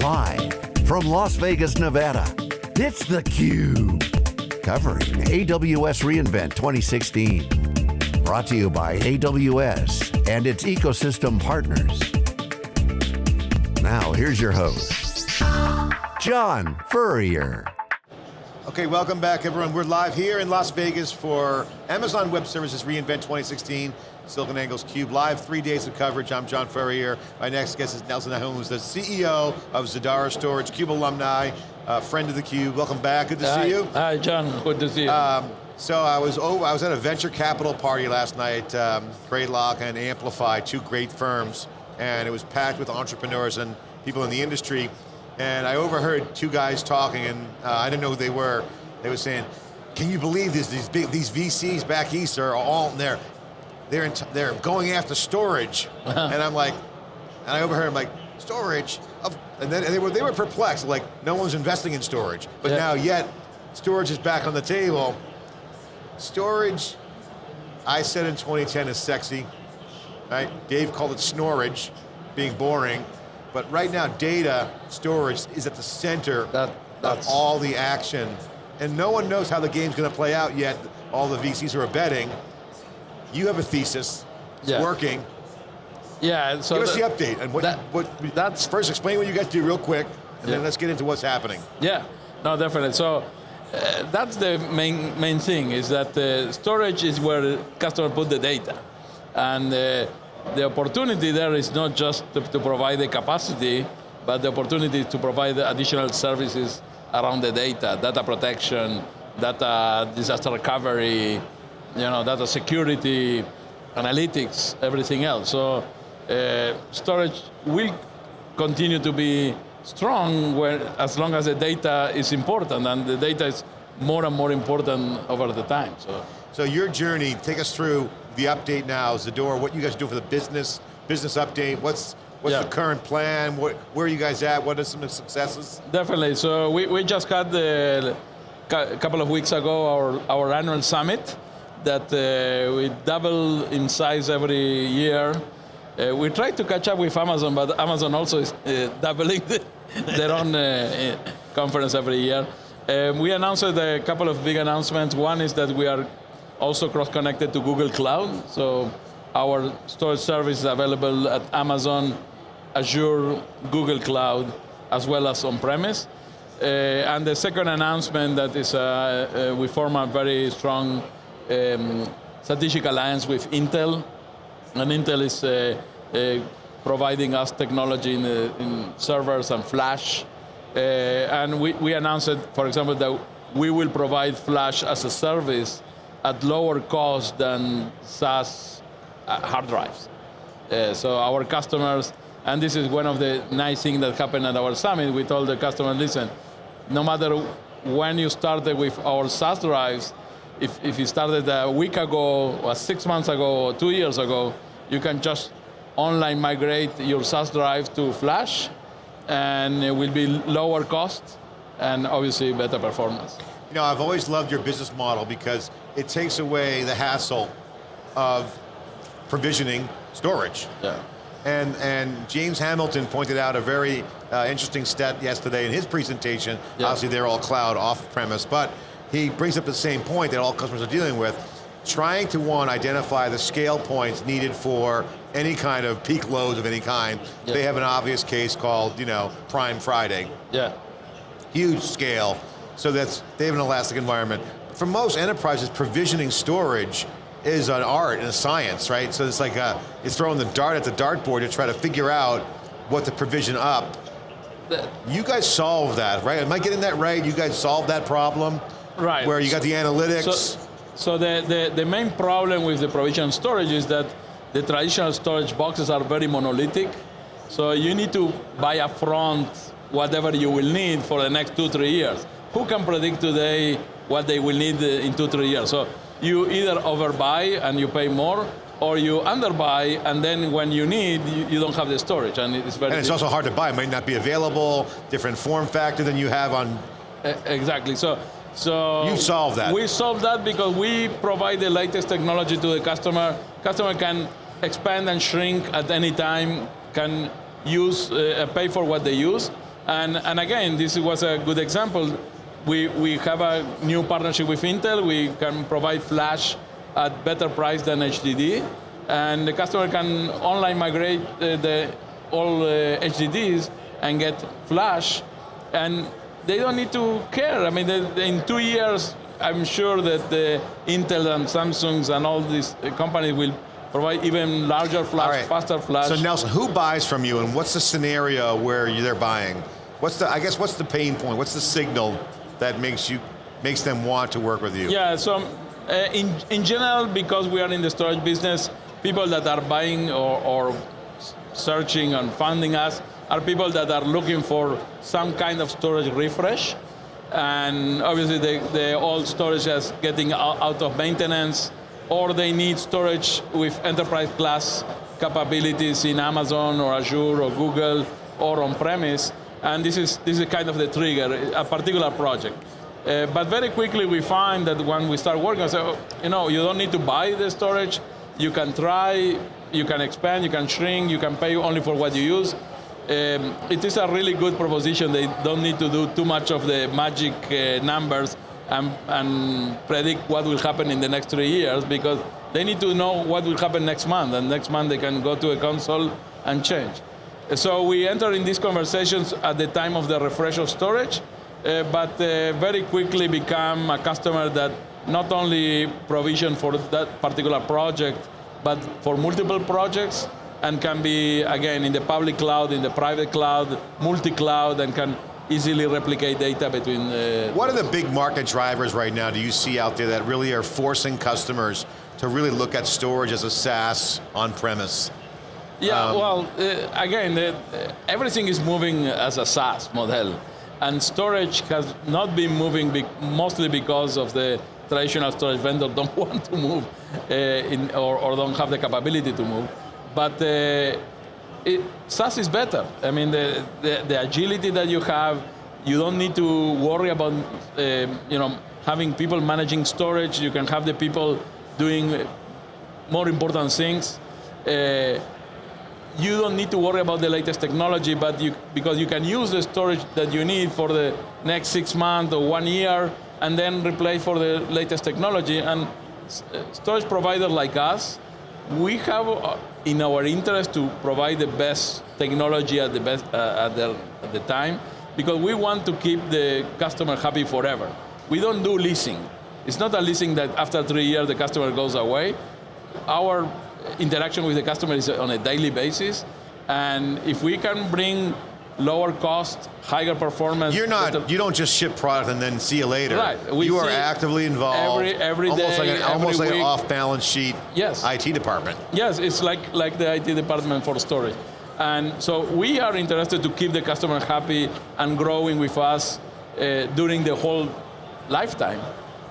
Live from Las Vegas, Nevada, it's theCUBE. Covering AWS reInvent 2016. Brought to you by AWS and its ecosystem partners. Now, here's your host, John Furrier. Okay, welcome back everyone. We're live here in Las Vegas for Amazon Web Services reInvent 2016, SiliconANGLE's CUBE, live 3 days of coverage. I'm John Furrier. My next guest is Nelson Nahum, who's the CEO of Zadara Storage, CUBE alumni, friend of the CUBE. Welcome back, good to see you. Hi John, good to see you. So I was at a venture capital party last night, Greylock and Amplify, two great firms, and it was packed with entrepreneurs and people in the industry. And I overheard two guys talking, and I didn't know who they were. They were saying, "Can you believe this? These VCs back east are all they're going after storage." And I'm like, and I overheard, I'm like, storage? And then they were perplexed, like no one's investing in storage. But now yet, storage is back on the table. Storage, I said in 2010 is sexy, right? Dave called it snorage, being boring. But right now, data storage is at the center of all the action. And no one knows how the game's going to play out yet. All the VCs who are betting. You have a thesis, it's working. Yeah, so give us the update. And first explain what you guys do real quick, and then let's get into what's happening. Yeah, no, definitely. So that's the main thing, is that storage is where the customer put the data. And the opportunity there is not just to provide the capacity, but the opportunity to provide additional services around the data protection, data disaster recovery, data security, analytics, everything else. So storage will continue to be strong as long as the data is important, and the data is more and more important over the time. So your journey, take us through the update now, Zadara, what you guys do for the business update, what's the current plan, where are you guys at, what are some of the successes? Definitely, so we just had a couple of weeks ago our annual summit that we double in size every year. We try to catch up with Amazon, but Amazon also is doubling their own conference every year. We announced a couple of big announcements. One is that we are also cross-connected to Google Cloud. So our storage service is available at Amazon, Azure, Google Cloud, as well as on-premise. And the second announcement that is we form a very strong strategic alliance with Intel. And Intel is providing us technology in servers and flash. And we announced, for example, that we will provide flash as a service at lower cost than SaaS hard drives. So our customers, and this is one of the nice things that happened at our summit, we told the customer, listen, no matter when you started with our SaaS drives, if you started a week ago, or 6 months ago, or 2 years ago, you can just online migrate your SaaS drive to flash, and it will be lower cost, and obviously better performance. I've always loved your business model because it takes away the hassle of provisioning storage. Yeah. And James Hamilton pointed out a very interesting stat yesterday in his presentation. Yeah. Obviously they're all cloud off-premise, but he brings up the same point that all customers are dealing with, trying to, identify the scale points needed for any kind of peak loads of any kind. Yeah. They have an obvious case called, Prime Friday. Yeah. Huge scale. So they have an elastic environment. For most enterprises, provisioning storage is an art and a science, right? So it's like it's throwing the dart at the dartboard to try to figure out what to provision up. You guys solve that, right? Am I getting that right? You guys solve that problem? Right. Where you got the analytics? So the main problem with the provision storage is that the traditional storage boxes are very monolithic. So you need to buy upfront whatever you will need for the next 2-3 years. Who can predict today what they will need in 2-3 years? So you either overbuy and you pay more, or you underbuy, and then when you need, you don't have the storage, and it's very. And it's also hard to buy. It might not be available. Different form factor than you have on. Exactly. So you solve that. We solve that because we provide the latest technology to the customer. Customer can expand and shrink at any time. Can use pay for what they use. And again, this was a good example. We have a new partnership with Intel. We can provide flash at better price than HDD. And the customer can online migrate all HDDs and get flash. And they don't need to care. I mean, in 2 years, I'm sure that the Intel and Samsungs and all these companies will provide even larger flash, faster flash. So Nelson, who buys from you, and what's the scenario where they're buying? What's the pain point? What's the signal that makes them want to work with you? Yeah, so in general, because we are in the storage business, people that are buying or searching and funding us are people that are looking for some kind of storage refresh. And obviously the old storage is getting out of maintenance, or they need storage with enterprise class capabilities in Amazon or Azure or Google or on-premise. And this is kind of the trigger, a particular project. But very quickly we find that when we start working, you don't need to buy the storage. You can try, you can expand, you can shrink, you can pay only for what you use. It is a really good proposition. They don't need to do too much of the magic numbers and predict what will happen in the next 3 years, because they need to know what will happen next month, and next month they can go to a console and change. So we enter in these conversations at the time of the refresh of storage, but very quickly become a customer that not only provision for that particular project, but for multiple projects, and can be, again, in the public cloud, in the private cloud, multi-cloud, and can easily replicate data between... What are the big market drivers right now do you see out there that really are forcing customers to really look at storage as a SaaS on-premise? Yeah, again, everything is moving as a SaaS model. And storage has not been moving mostly because of the traditional storage vendor don't want to move or don't have the capability to move. But SaaS is better. I mean, the agility that you have, you don't need to worry about having people managing storage. You can have the people doing more important things. You don't need to worry about the latest technology, because you can use the storage that you need for the next 6 months or 1 year, and then replace for the latest technology. And storage providers like us, we have in our interest to provide the best technology at the time, because we want to keep the customer happy forever. We don't do leasing. It's not a leasing that after 3 years the customer goes away. Our interaction with the customer is on a daily basis, and if we can bring lower cost, higher performance. You don't just ship product and then see you later. Right. You are actively involved. Every day, almost like an off-balance sheet IT department. Yes, it's like the IT department for storage. And so we are interested to keep the customer happy and growing with us during the whole lifetime.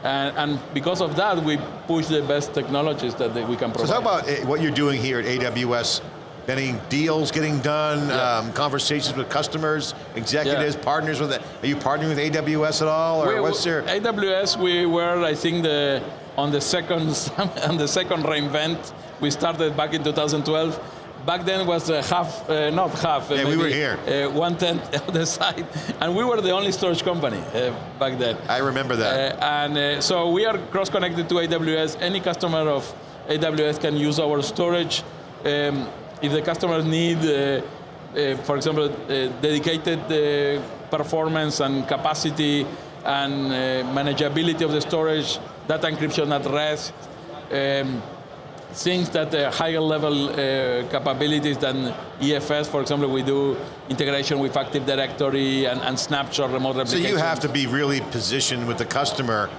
And because of that, we push the best technologies that we can provide. So talk about what you're doing here at AWS. Any deals getting done, conversations with customers, executives, partners with it. Are you partnering with AWS at all, or what's your? AWS, we were, I think, on the second reInvent. We started back in 2012. Back then was not half. Yeah, we were here. 1/10 of the site, and we were the only storage company back then. I remember that. So we are cross-connected to AWS. Any customer of AWS can use our storage. If the customers need, for example, dedicated performance and capacity and manageability of the storage, data encryption at rest, things that higher level capabilities than EFS, for example, we do integration with Active Directory and snapshot remote replication. So you have to be really positioned with the customer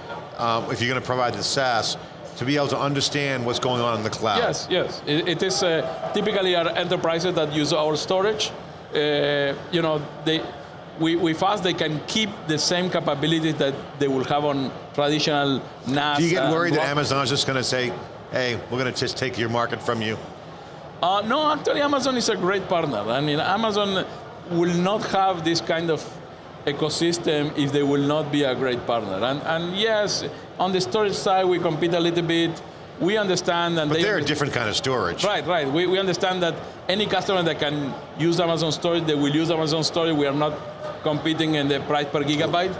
if you're going to provide the SaaS, to be able to understand what's going on in the cloud. Yes. It is typically our enterprises that use our storage. With us, they can keep the same capabilities that they will have on traditional NAS. Do you get worried that Amazon's just going to say, hey, we're going to just take your market from you? No, actually Amazon is a great partner. I mean, Amazon will not have this kind of ecosystem if they will not be a great partner. And yes, on the storage side, we compete a little bit. We understand. But they're a different kind of storage. Right. We understand that any customer that can use Amazon storage, they will use Amazon storage. We are not competing in the price per gigabyte.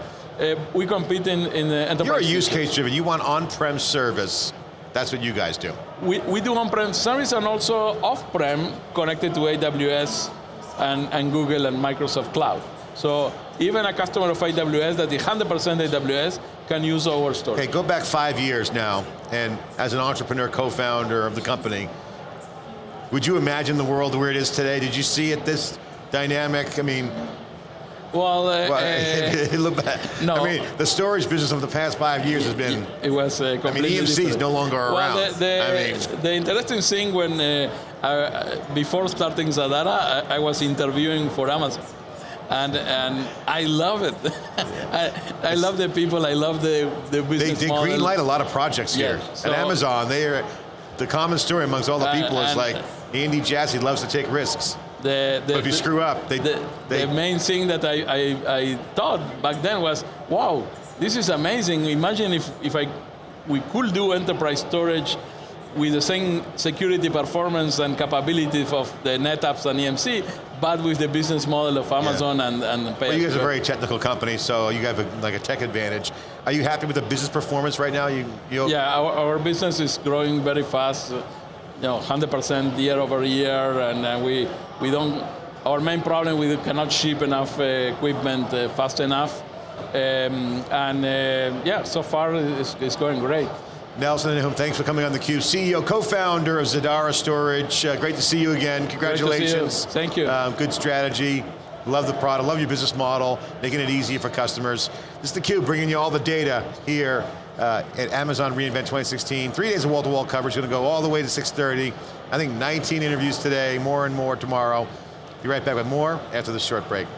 We compete in the enterprise. You're a use case driven. You want on-prem service. That's what you guys do. We do on-prem service and also off-prem connected to AWS and Google and Microsoft Cloud. So even a customer of AWS that is 100% AWS can use our storage. Okay, go back 5 years now, and as an entrepreneur, co-founder of the company, would you imagine the world where it is today? Did you see it this dynamic? I mean, well, no. I mean, the storage business of the past 5 years has been. It was completely EMC different. is no longer around. The interesting thing when before starting Zadara, I was interviewing for Amazon, and I love it. I love the people. I love the business model. They greenlight a lot of projects here. So, at Amazon, the common story amongst all the people is like Andy Jassy loves to take risks. But if you screw up, the main thing that I thought back then was, wow, this is amazing. Imagine if we could do enterprise storage with the same security performance and capabilities of the NetApps and EMC, but with the business model of Amazon and pay. Well, you guys are a very technical company, so you have a tech advantage. Are you happy with the business performance right now? Yeah, our business is growing very fast. 100% year over year, and we don't. Our main problem, we cannot ship enough equipment fast enough, yeah, so far it's going great. Nelson Nahum, thanks for coming on theCUBE. CEO, co-founder of Zadara Storage. Great to see you again. Congratulations. Great to see you. Thank you. Good strategy. Love the product, love your business model, making it easier for customers. This is theCUBE, bringing you all the data here at Amazon reInvent 2016. 3 days of wall-to-wall coverage, going to go all the way to 6:30. I think 19 interviews today, more and more tomorrow. Be right back with more after this short break.